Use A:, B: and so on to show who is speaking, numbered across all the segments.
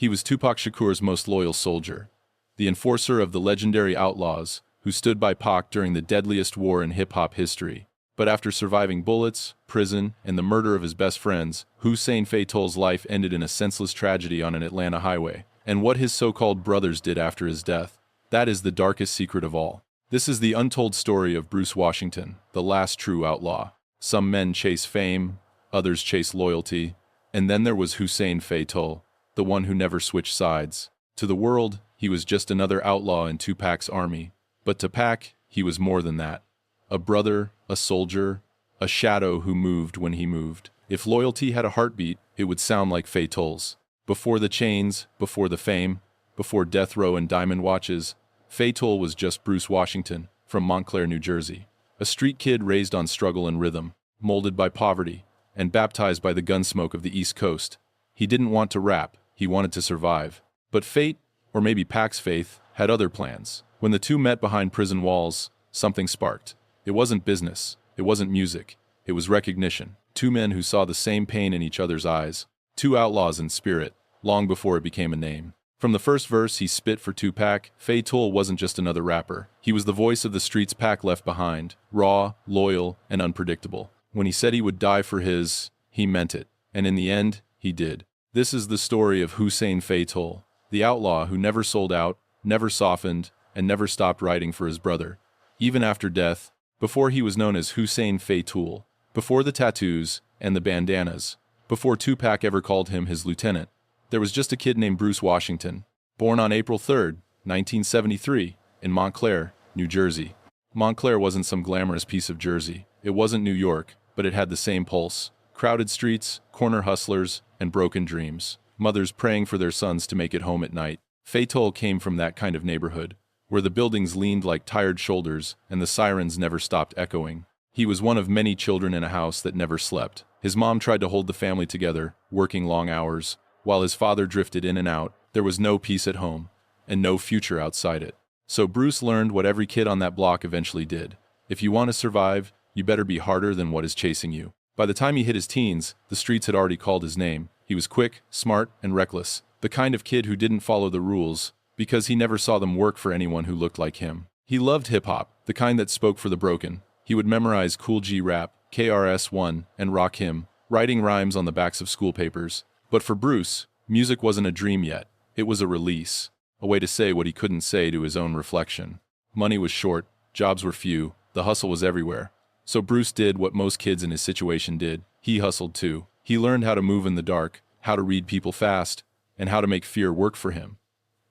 A: He was Tupac Shakur's most loyal soldier, the enforcer of the legendary Outlawz, who stood by Pac during the deadliest war in hip-hop history. But after surviving bullets, prison, and the murder of his best friends, Hussein Fatal's life ended in a senseless tragedy on an Atlanta highway. And what his so-called brothers did after his death, that is the darkest secret of all. This is the untold story of Bruce Washington, the last true outlaw. Some men chase fame, others chase loyalty, and then there was Hussein Fatal, the one who never switched sides. To the world, he was just another outlaw in Tupac's army. But to Pac, he was more than that. A brother, a soldier, a shadow who moved when he moved. If loyalty had a heartbeat, it would sound like Fatal's. Before the chains, before the fame, before death row and diamond watches, Fatal was just Bruce Washington, from Montclair, New Jersey. A street kid raised on struggle and rhythm, molded by poverty, and baptized by the gunsmoke of the East Coast. He didn't want to rap, he wanted to survive. But fate, or maybe Pac's faith, had other plans. When the two met behind prison walls, something sparked. It wasn't business, it wasn't music, it was recognition. Two men who saw the same pain in each other's eyes. Two outlaws in spirit, long before it became a name. From the first verse he spit for Tupac, Fatal wasn't just another rapper. He was the voice of the streets Pac left behind, raw, loyal, and unpredictable. When he said he would die for his, he meant it. And in the end, he did. This is the story of Hussein Fatal, the outlaw who never sold out, never softened, and never stopped writing for his brother. Even after death, before he was known as Hussein Fatal, before the tattoos and the bandanas, before Tupac ever called him his lieutenant, there was just a kid named Bruce Washington, born on April 3, 1973, in Montclair, New Jersey. Montclair wasn't some glamorous piece of Jersey. It wasn't New York, but it had the same pulse. Crowded streets, corner hustlers, and broken dreams. Mothers praying for their sons to make it home at night. Fatal came from that kind of neighborhood, where the buildings leaned like tired shoulders and the sirens never stopped echoing. He was one of many children in a house that never slept. His mom tried to hold the family together, working long hours. While his father drifted in and out, there was no peace at home, and no future outside it. So Bruce learned what every kid on that block eventually did. If you want to survive, you better be harder than what is chasing you. By the time he hit his teens, the streets had already called his name. He was quick, smart, and reckless. The kind of kid who didn't follow the rules, because he never saw them work for anyone who looked like him. He loved hip-hop, the kind that spoke for the broken. He would memorize Cool G rap, KRS-One, and Rakim, writing rhymes on the backs of school papers. But for Bruce, music wasn't a dream yet. It was a release, a way to say what he couldn't say to his own reflection. Money was short, jobs were few, the hustle was everywhere. So Bruce did what most kids in his situation did. He hustled too. He learned how to move in the dark, how to read people fast, and how to make fear work for him.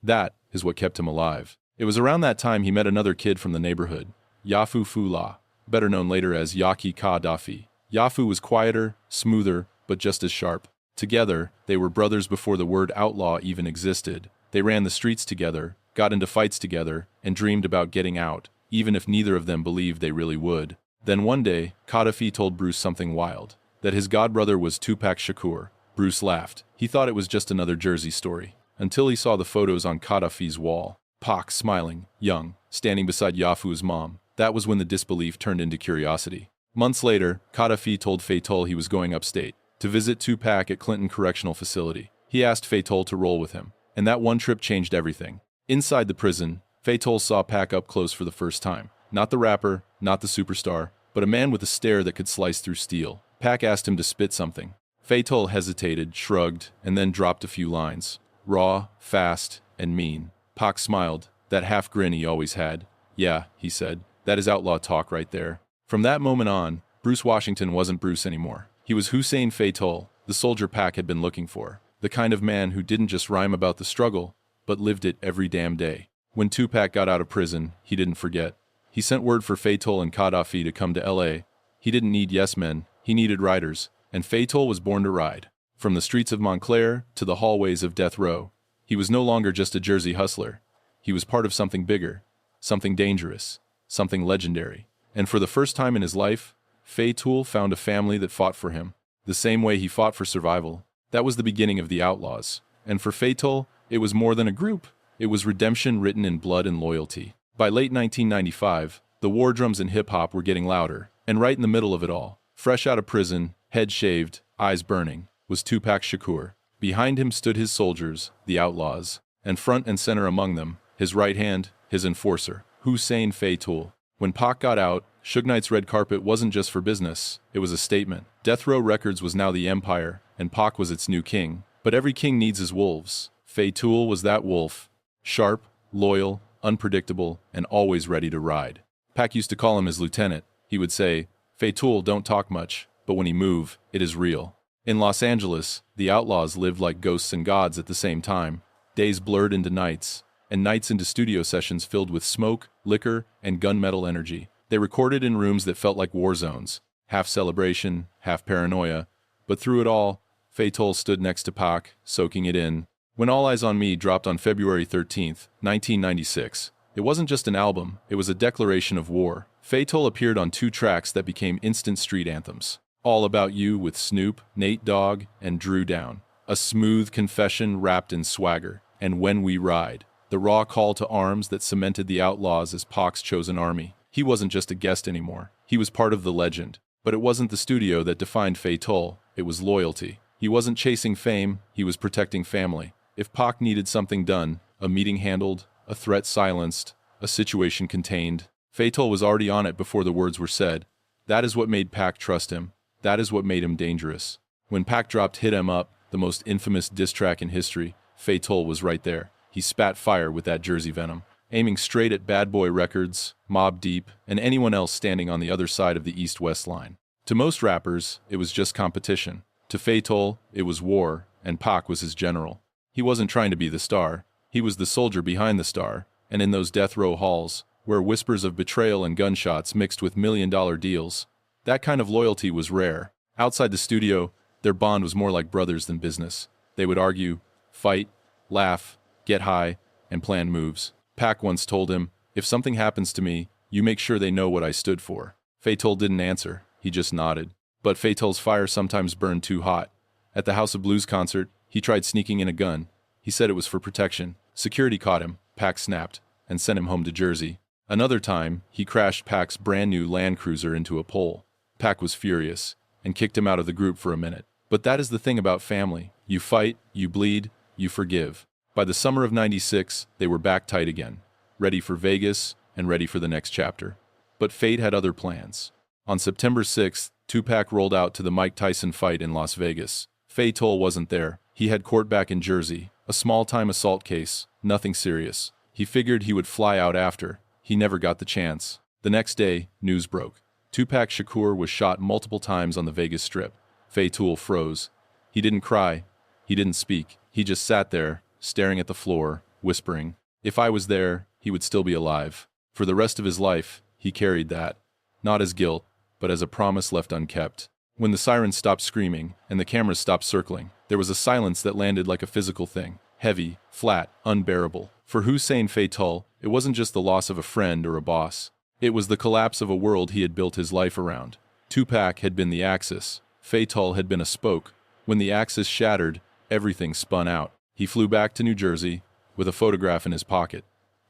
A: That is what kept him alive. It was around that time he met another kid from the neighborhood, Yafu Fula, better known later as Yaki Kadafi. Yafu was quieter, smoother, but just as sharp. Together, they were brothers before the word outlaw even existed. They ran the streets together, got into fights together, and dreamed about getting out, even if neither of them believed they really would. Then one day, Kadafi told Bruce something wild, that his godbrother was Tupac Shakur. Bruce laughed. He thought it was just another Jersey story, until he saw the photos on Kadafi's wall. Pac smiling, young, standing beside Yafu's mom. That was when the disbelief turned into curiosity. Months later, Kadafi told Fatal he was going upstate, to visit Tupac at Clinton Correctional Facility. He asked Fatal to roll with him, and that one trip changed everything. Inside the prison, Fatal saw Pac up close for the first time. Not the rapper, not the superstar, but a man with a stare that could slice through steel. Pac asked him to spit something. Fatal hesitated, shrugged, and then dropped a few lines. Raw, fast, and mean. Pac smiled, that half grin he always had. Yeah, he said, that is outlaw talk right there. From that moment on, Bruce Washington wasn't Bruce anymore. He was Hussein Fatal, the soldier Pac had been looking for. The kind of man who didn't just rhyme about the struggle, but lived it every damn day. When Tupac got out of prison, he didn't forget. He sent word for Fatal and Kadafi to come to L.A. He didn't need yes men, he needed riders, and Fatal was born to ride. From the streets of Montclair to the hallways of death row, he was no longer just a Jersey hustler. He was part of something bigger, something dangerous, something legendary. And for the first time in his life, Fatal found a family that fought for him, the same way he fought for survival. That was the beginning of the Outlawz. And for Fatal, it was more than a group. It was redemption written in blood and loyalty. By late 1995, the war drums in hip-hop were getting louder, and right in the middle of it all, fresh out of prison, head shaved, eyes burning, was Tupac Shakur. Behind him stood his soldiers, the Outlaws, and front and center among them, his right hand, his enforcer, Hussein Fatal. When Pac got out, Suge Knight's red carpet wasn't just for business, it was a statement. Death Row Records was now the empire, and Pac was its new king. But every king needs his wolves. Fatal was that wolf. Sharp, loyal, unpredictable, and always ready to ride. Pac used to call him his lieutenant. He would say, "Fatal don't talk much, but when he move, it is real." In Los Angeles, the Outlaws lived like ghosts and gods at the same time. Days blurred into nights, and nights into studio sessions filled with smoke, liquor, and gunmetal energy. They recorded in rooms that felt like war zones, half celebration, half paranoia. But through it all, Fatal stood next to Pac, soaking it in. When All Eyes on Me dropped on February 13th, 1996, it wasn't just an album, it was a declaration of war. Fatal appeared on 2 tracks that became instant street anthems. All About You with Snoop, Nate Dogg, and Drew Down. A smooth confession wrapped in swagger. And When We Ride, the raw call to arms that cemented the Outlaws as Pac's chosen army. He wasn't just a guest anymore. He was part of the legend. But it wasn't the studio that defined Fatal, it was loyalty. He wasn't chasing fame, he was protecting family. If Pac needed something done, a meeting handled, a threat silenced, a situation contained, Fatal was already on it before the words were said. That is what made Pac trust him. That is what made him dangerous. When Pac dropped Hit 'Em Up, the most infamous diss track in history, Fatal was right there. He spat fire with that Jersey venom, aiming straight at Bad Boy Records, Mobb Deep, and anyone else standing on the other side of the East-West line. To most rappers, it was just competition. To Fatal, it was war, and Pac was his general. He wasn't trying to be the star. He was the soldier behind the star, and in those death row halls, where whispers of betrayal and gunshots mixed with million-dollar deals, that kind of loyalty was rare. Outside the studio, their bond was more like brothers than business. They would argue, fight, laugh, get high, and plan moves. Pac once told him, "If something happens to me, you make sure they know what I stood for." Fatal didn't answer. He just nodded. But Fatal's fire sometimes burned too hot. At the House of Blues concert, he tried sneaking in a gun. He said it was for protection. Security caught him. Pac snapped and sent him home to Jersey. Another time, he crashed Pac's brand new Land Cruiser into a pole. Pac was furious and kicked him out of the group for a minute. But that is the thing about family. You fight, you bleed, you forgive. By the summer of '96, they were back tight again, ready for Vegas and ready for the next chapter. But fate had other plans. On September 6th, Tupac rolled out to the Mike Tyson fight in Las Vegas. Fatal wasn't there. He had court back in Jersey, a small-time assault case, nothing serious. He figured he would fly out after. He never got the chance. The next day, news broke. Tupac Shakur was shot multiple times on the Vegas Strip. Fatal froze. He didn't cry. He didn't speak. He just sat there, staring at the floor, whispering. If I was there, he would still be alive. For the rest of his life, he carried that. Not as guilt, but as a promise left unkept. When the sirens stopped screaming and the cameras stopped circling, there was a silence that landed like a physical thing. Heavy, flat, unbearable. For Hussein Fatal, it wasn't just the loss of a friend or a boss. It was the collapse of a world he had built his life around. Tupac had been the axis. Fatal had been a spoke. When the axis shattered, everything spun out. He flew back to New Jersey, with a photograph in his pocket,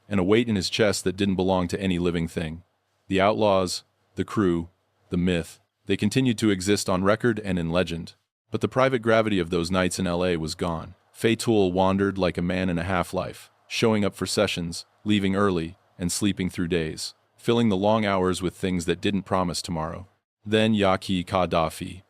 A: and a weight in his chest that didn't belong to any living thing. The Outlaws, the crew, the myth, they continued to exist on record and in legend. But the private gravity of those nights in LA was gone. Fatal wandered like a man in a half-life, showing up for sessions, leaving early, and sleeping through days, filling the long hours with things that didn't promise tomorrow. Then Yaki Kadafi,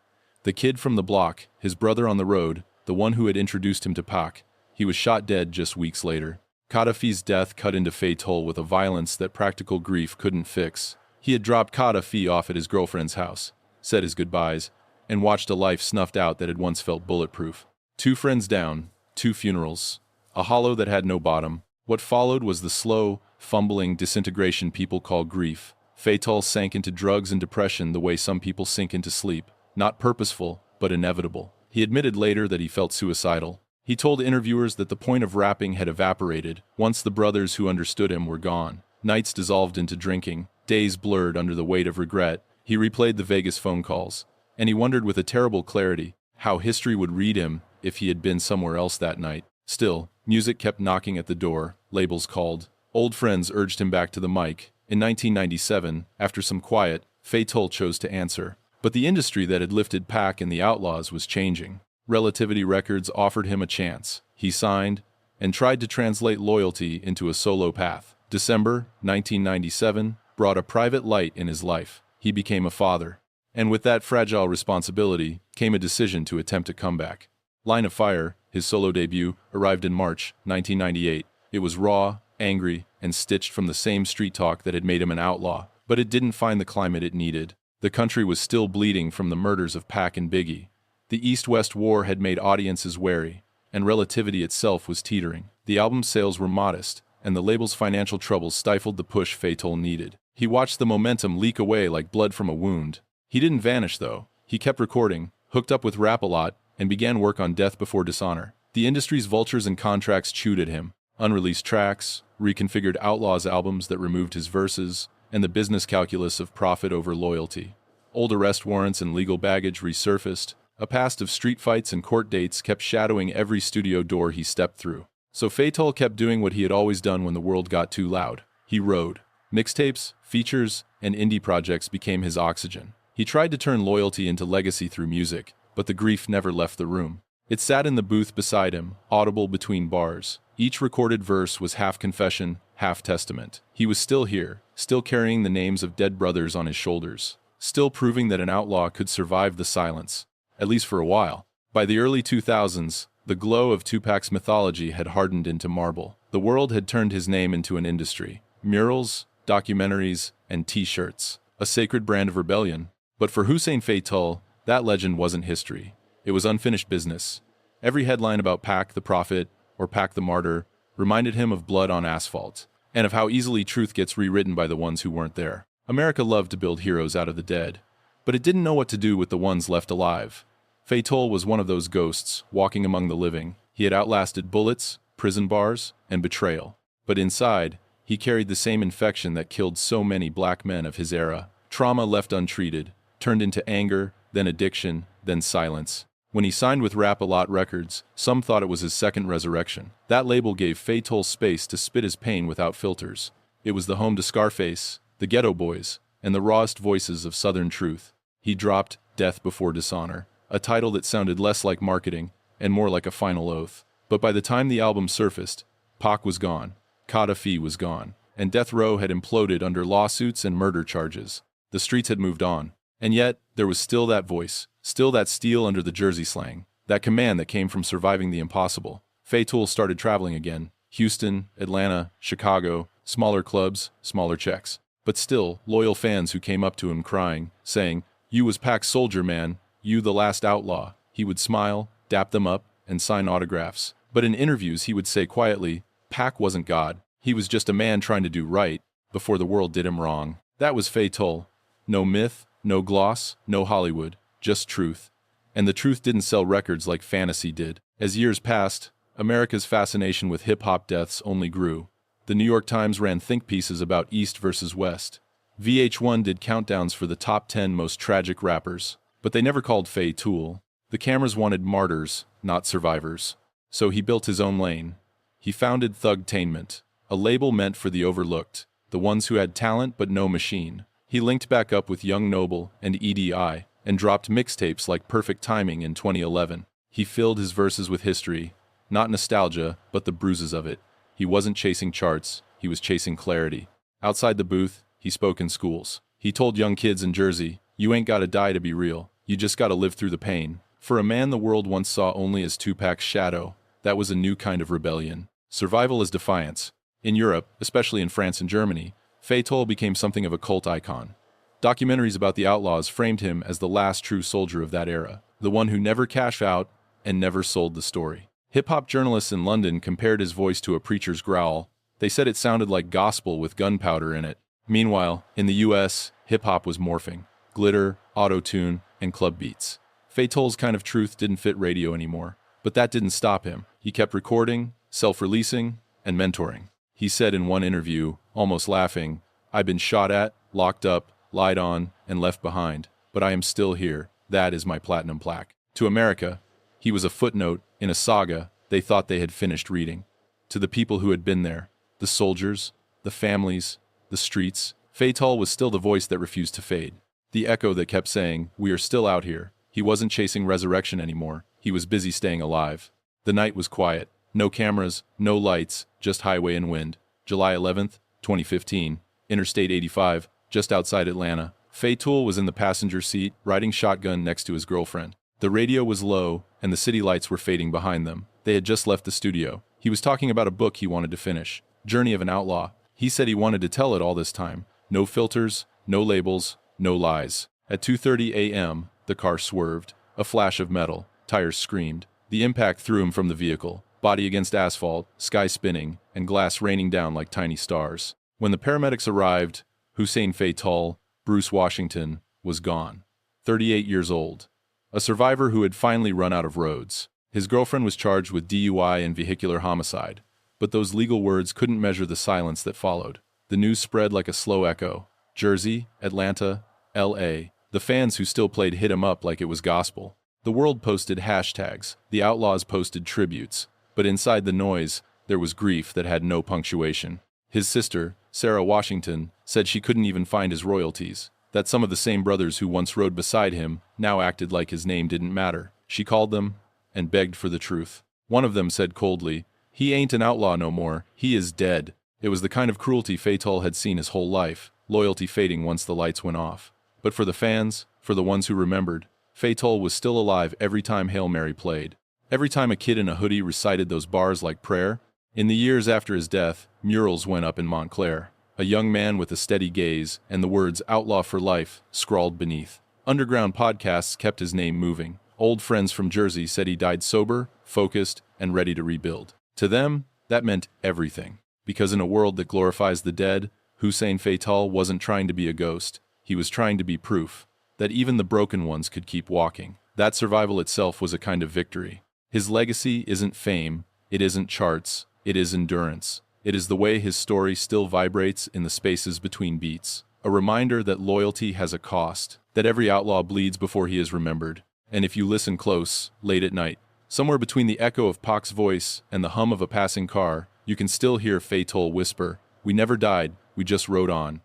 A: the kid from the block, his brother on the road, the one who had introduced him to Pac. He was shot dead just weeks later. Kadafi's death cut into Fatal with a violence that practical grief couldn't fix. He had dropped Kadafi off at his girlfriend's house, said his goodbyes, and watched a life snuffed out that had once felt bulletproof. 2 friends down, 2 funerals, a hollow that had no bottom. What followed was the slow, fumbling disintegration people call grief. Fatal sank into drugs and depression the way some people sink into sleep. Not purposeful, but inevitable. He admitted later that he felt suicidal. He told interviewers that the point of rapping had evaporated once the brothers who understood him were gone. Nights dissolved into drinking, days blurred under the weight of regret. He replayed the Vegas phone calls, and he wondered with a terrible clarity how history would read him if he had been somewhere else that night. Still, music kept knocking at the door, labels called. Old friends urged him back to the mic. In 1997, after some quiet, Fatal chose to answer. But the industry that had lifted Pac and the Outlaws was changing. Relativity Records offered him a chance. He signed and tried to translate loyalty into a solo path. December 1997 brought a private light in his life. He became a father. And with that fragile responsibility came a decision to attempt a comeback. Line of Fire, his solo debut, arrived in March 1998. It was raw, angry, and stitched from the same street talk that had made him an outlaw. But it didn't find the climate it needed. The country was still bleeding from the murders of Pac and Biggie. The East-West war had made audiences wary, and Relativity itself was teetering. The album's sales were modest, and the label's financial troubles stifled the push Fatal needed. He watched the momentum leak away like blood from a wound. He didn't vanish, though. He kept recording, hooked up with Rap-A-Lot, and began work on Death Before Dishonor. The industry's vultures and contracts chewed at him. Unreleased tracks, reconfigured Outlawz albums that removed his verses, and the business calculus of profit over loyalty. Old arrest warrants and legal baggage resurfaced. A past of street fights and court dates kept shadowing every studio door he stepped through. So Fatal kept doing what he had always done when the world got too loud. He rode. Mixtapes, features, and indie projects became his oxygen. He tried to turn loyalty into legacy through music, but the grief never left the room. It sat in the booth beside him, audible between bars. Each recorded verse was half confession, half testament. He was still here, still carrying the names of dead brothers on his shoulders, still proving that an outlaw could survive the silence, at least for a while. By the early 2000s, the glow of Tupac's mythology had hardened into marble. The world had turned his name into an industry. Murals, documentaries, and t-shirts. A sacred brand of rebellion. But for Hussein Fatal, that legend wasn't history. It was unfinished business. Every headline about Pac the Prophet or Pac the Martyr reminded him of blood on asphalt, and of how easily truth gets rewritten by the ones who weren't there. America loved to build heroes out of the dead, but it didn't know what to do with the ones left alive. Fatal was one of those ghosts, walking among the living. He had outlasted bullets, prison bars, and betrayal. But inside, he carried the same infection that killed so many black men of his era. Trauma left untreated, turned into anger, then addiction, then silence. When he signed with Rap-A-Lot Records, some thought it was his second resurrection. That label gave Fatal space to spit his pain without filters. It was the home to Scarface, the Ghetto Boys, and the rawest voices of Southern truth. He dropped Death Before Dishonor, a title that sounded less like marketing and more like a final oath. But by the time the album surfaced, Pac was gone, Kadafi was gone, and Death Row had imploded under lawsuits and murder charges. The streets had moved on. And yet, there was still that voice, still that steel under the jersey slang, that command that came from surviving the impossible. Fatal started traveling again. Houston, Atlanta, Chicago, smaller clubs, smaller checks. But still, loyal fans who came up to him crying, saying, "You was Pac's soldier, man. You the last outlaw." He would smile, dap them up, and sign autographs. But in interviews he would say quietly, Pac wasn't God. He was just a man trying to do right before the world did him wrong. That was Fatal. No myth, no gloss, no Hollywood, just truth. And the truth didn't sell records like fantasy did. As years passed, America's fascination with hip-hop deaths only grew. The New York Times ran think pieces about East versus West. VH1 did countdowns for the top 10 most tragic rappers. But they never called Fatal. The cameras wanted martyrs, not survivors. So he built his own lane. He founded Thugtainment, a label meant for the overlooked, the ones who had talent but no machine. He linked back up with Young Noble and EDI, and dropped mixtapes like Perfect Timing in 2011. He filled his verses with history, not nostalgia, but the bruises of it. He wasn't chasing charts, he was chasing clarity. Outside the booth, he spoke in schools. He told young kids in Jersey, "You ain't gotta die to be real, you just gotta live through the pain." For a man the world once saw only as Tupac's shadow, that was a new kind of rebellion. Survival as defiance. In Europe, especially in France and Germany, Fatal became something of a cult icon. Documentaries about the Outlawz framed him as the last true soldier of that era, the one who never cashed out and never sold the story. Hip-hop journalists in London compared his voice to a preacher's growl. They said it sounded like gospel with gunpowder in it. Meanwhile, in the US, hip-hop was morphing. Glitter, auto-tune, and club beats. Fatal's kind of truth didn't fit radio anymore. But that didn't stop him. He kept recording, self-releasing, and mentoring. He said in one interview, almost laughing, "I've been shot at, locked up, lied on, and left behind, but I am still here. That is my platinum plaque." To America, he was a footnote in a saga they thought they had finished reading. To the people who had been there, the soldiers, the families, the streets, Fatal was still the voice that refused to fade. The echo that kept saying, "We are still out here." He wasn't chasing resurrection anymore. He was busy staying alive. The night was quiet. No cameras, no lights, just highway and wind. July 11th, 2015. Interstate 85, just outside Atlanta. Fatal was in the passenger seat, riding shotgun next to his girlfriend. The radio was low, and the city lights were fading behind them. They had just left the studio. He was talking about a book he wanted to finish. Journey of an Outlaw. He said he wanted to tell it all this time. No filters, no labels, no lies. At 2:30 a.m., the car swerved. A flash of metal. Tires screamed. The impact threw him from the vehicle. Body against asphalt, sky spinning, and glass raining down like tiny stars. When the paramedics arrived, Hussein Fatal, Bruce Washington, was gone. 38 years old. A survivor who had finally run out of roads. His girlfriend was charged with DUI and vehicular homicide. But those legal words couldn't measure the silence that followed. The news spread like a slow echo. Jersey, Atlanta, L.A. The fans who still played hit him up like it was gospel. The world posted hashtags. The Outlaws posted tributes. But inside the noise, there was grief that had no punctuation. His sister, Sarah Washington, said she couldn't even find his royalties. That some of the same brothers who once rode beside him now acted like his name didn't matter. She called them and begged for the truth. One of them said coldly, "He ain't an outlaw no more. He is dead." It was the kind of cruelty Fatal had seen his whole life, loyalty fading once the lights went off. But for the fans, for the ones who remembered, Fatal was still alive every time Hail Mary played. Every time a kid in a hoodie recited those bars like prayer. In the years after his death, murals went up in Montclair. A young man with a steady gaze and the words "Outlaw for Life" scrawled beneath. Underground podcasts kept his name moving. Old friends from Jersey said he died sober, focused, and ready to rebuild. To them, that meant everything. Because in a world that glorifies the dead, Hussein Fatal wasn't trying to be a ghost. He was trying to be proof that even the broken ones could keep walking. That survival itself was a kind of victory. His legacy isn't fame, it isn't charts, it is endurance. It is the way his story still vibrates in the spaces between beats. A reminder that loyalty has a cost, that every outlaw bleeds before he is remembered. And if you listen close, late at night, somewhere between the echo of Pac's voice and the hum of a passing car, you can still hear Fatal whisper, "We never died, we just rode on."